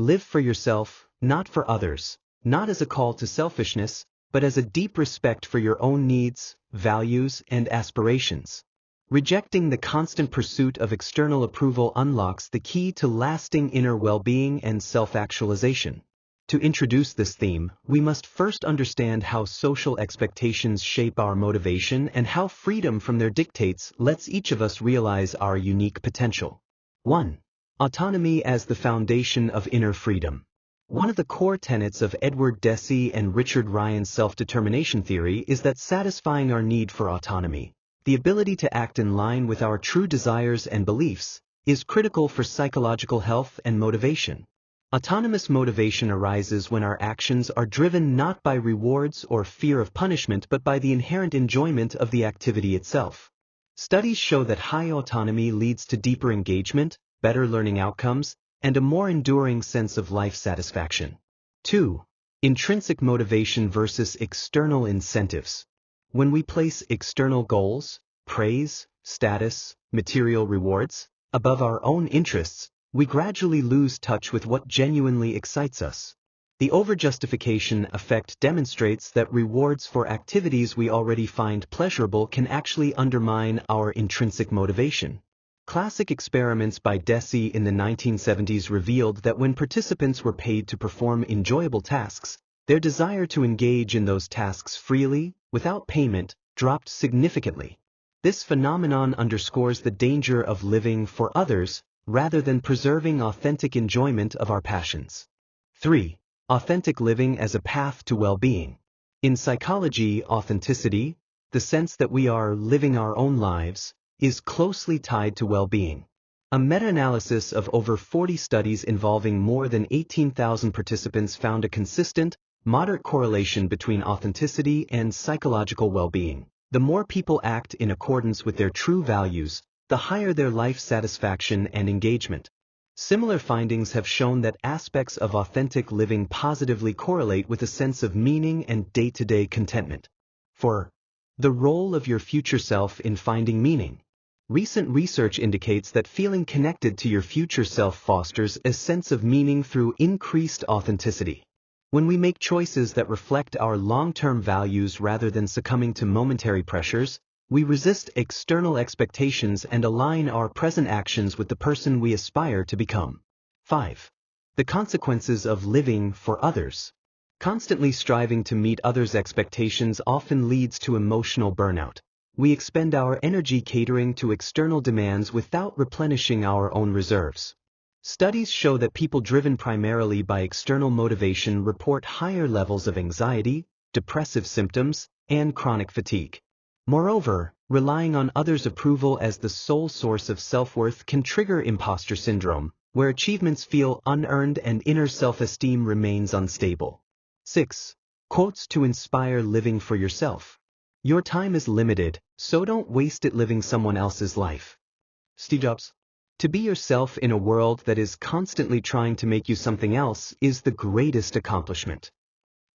Live for yourself, not for others, not as a call to selfishness, but as a deep respect for your own needs, values, and aspirations. Rejecting the constant pursuit of external approval unlocks the key to lasting inner well-being and self-actualization. To introduce this theme, we must first understand how social expectations shape our motivation and how freedom from their dictates lets each of us realize our unique potential. 1. Autonomy as the foundation of inner freedom. One of the core tenets of Edward Deci and Richard Ryan's self-determination theory is that satisfying our need for autonomy, the ability to act in line with our true desires and beliefs, is critical for psychological health and motivation. Autonomous motivation arises when our actions are driven not by rewards or fear of punishment but by the inherent enjoyment of the activity itself. Studies show that high autonomy leads to deeper engagement, better learning outcomes, and a more enduring sense of life satisfaction. 2. Intrinsic motivation versus external incentives. When we place external goals, praise, status, material rewards, above our own interests, we gradually lose touch with what genuinely excites us. The overjustification effect demonstrates that rewards for activities we already find pleasurable can actually undermine our intrinsic motivation. Classic experiments by Deci in the 1970s revealed that when participants were paid to perform enjoyable tasks, their desire to engage in those tasks freely, without payment, dropped significantly. This phenomenon underscores the danger of living for others rather than preserving authentic enjoyment of our passions. 3. Authentic living as a path to well-being. In psychology, authenticity, the sense that we are living our own lives, is closely tied to well-being. A meta-analysis of over 40 studies involving more than 18,000 participants found a consistent, moderate correlation between authenticity and psychological well-being. The more people act in accordance with their true values, the higher their life satisfaction and engagement. Similar findings have shown that aspects of authentic living positively correlate with a sense of meaning and day-to-day contentment. 4. The role of your future self in finding meaning. Recent research indicates that feeling connected to your future self fosters a sense of meaning through increased authenticity. When we make choices that reflect our long-term values rather than succumbing to momentary pressures, we resist external expectations and align our present actions with the person we aspire to become. 5. The consequences of living for others. Constantly striving to meet others' expectations often leads to emotional burnout. We expend our energy catering to external demands without replenishing our own reserves. Studies show that people driven primarily by external motivation report higher levels of anxiety, depressive symptoms, and chronic fatigue. Moreover, relying on others' approval as the sole source of self-worth can trigger imposter syndrome, where achievements feel unearned and inner self-esteem remains unstable. 6. Quotes to inspire living for yourself. Your time is limited, so don't waste it living someone else's life. Steve Jobs. To be yourself in a world that is constantly trying to make you something else is the greatest accomplishment.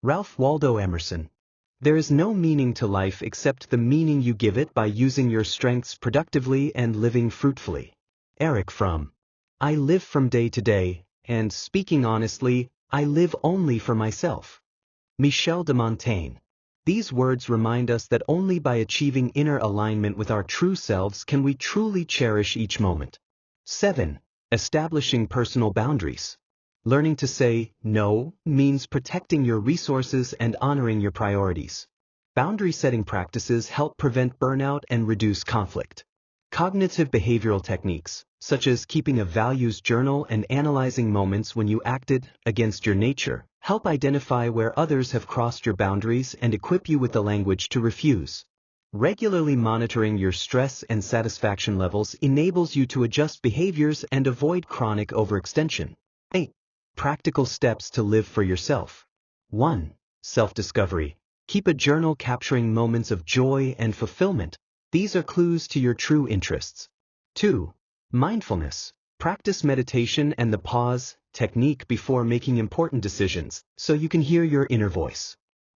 Ralph Waldo Emerson. There is no meaning to life except the meaning you give it by using your strengths productively and living fruitfully. Eric Fromm. I live from day to day, and speaking honestly, I live only for myself. Michel de Montaigne. These words remind us that only by achieving inner alignment with our true selves can we truly cherish each moment. 7. Establishing personal boundaries. Learning to say no means protecting your resources and honoring your priorities. Boundary-setting practices help prevent burnout and reduce conflict. Cognitive behavioral techniques, such as keeping a values journal and analyzing moments when you acted against your nature, help identify where others have crossed your boundaries and equip you with the language to refuse. Regularly monitoring your stress and satisfaction levels enables you to adjust behaviors and avoid chronic overextension. 8. Practical steps to live for yourself. 1. Self-discovery. Keep a journal capturing moments of joy and fulfillment. These are clues to your true interests. 2. Mindfulness. Practice meditation and the pause technique before making important decisions, so you can hear your inner voice.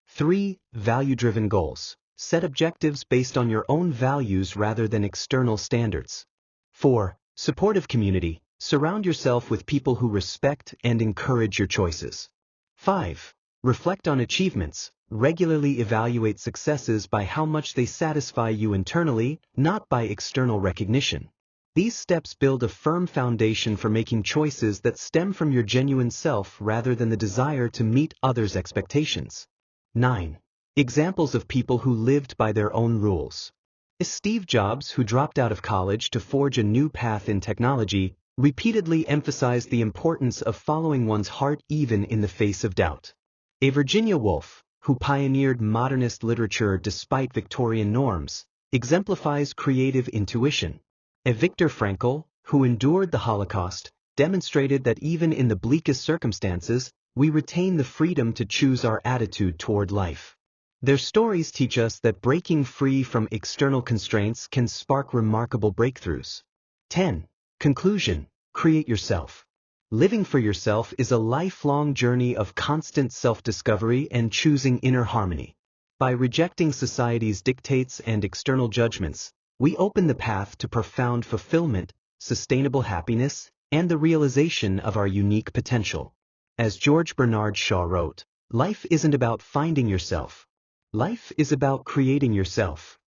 3. Value-driven goals. Set objectives based on your own values rather than external standards. 4. Supportive community. Surround yourself with people who respect and encourage your choices. 5. Reflect on achievements. Regularly evaluate successes by how much they satisfy you internally, not by external recognition. These steps build a firm foundation for making choices that stem from your genuine self rather than the desire to meet others' expectations. 9. Examples of people who lived by their own rules. Steve Jobs, who dropped out of college to forge a new path in technology, repeatedly emphasized the importance of following one's heart even in the face of doubt. A Virginia Woolf, who pioneered modernist literature despite Victorian norms, exemplifies creative intuition. A Viktor Frankl, who endured the Holocaust, demonstrated that even in the bleakest circumstances, we retain the freedom to choose our attitude toward life. Their stories teach us that breaking free from external constraints can spark remarkable breakthroughs. 10. Conclusion: create yourself. Living for yourself is a lifelong journey of constant self-discovery and choosing inner harmony. By rejecting society's dictates and external judgments, we open the path to profound fulfillment, sustainable happiness, and the realization of our unique potential. As George Bernard Shaw wrote, life isn't about finding yourself. Life is about creating yourself.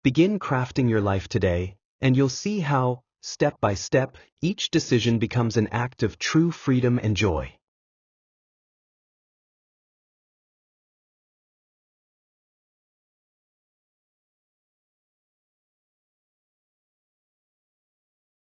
Begin crafting your life today, and you'll see how, step by step, each decision becomes an act of true freedom and joy.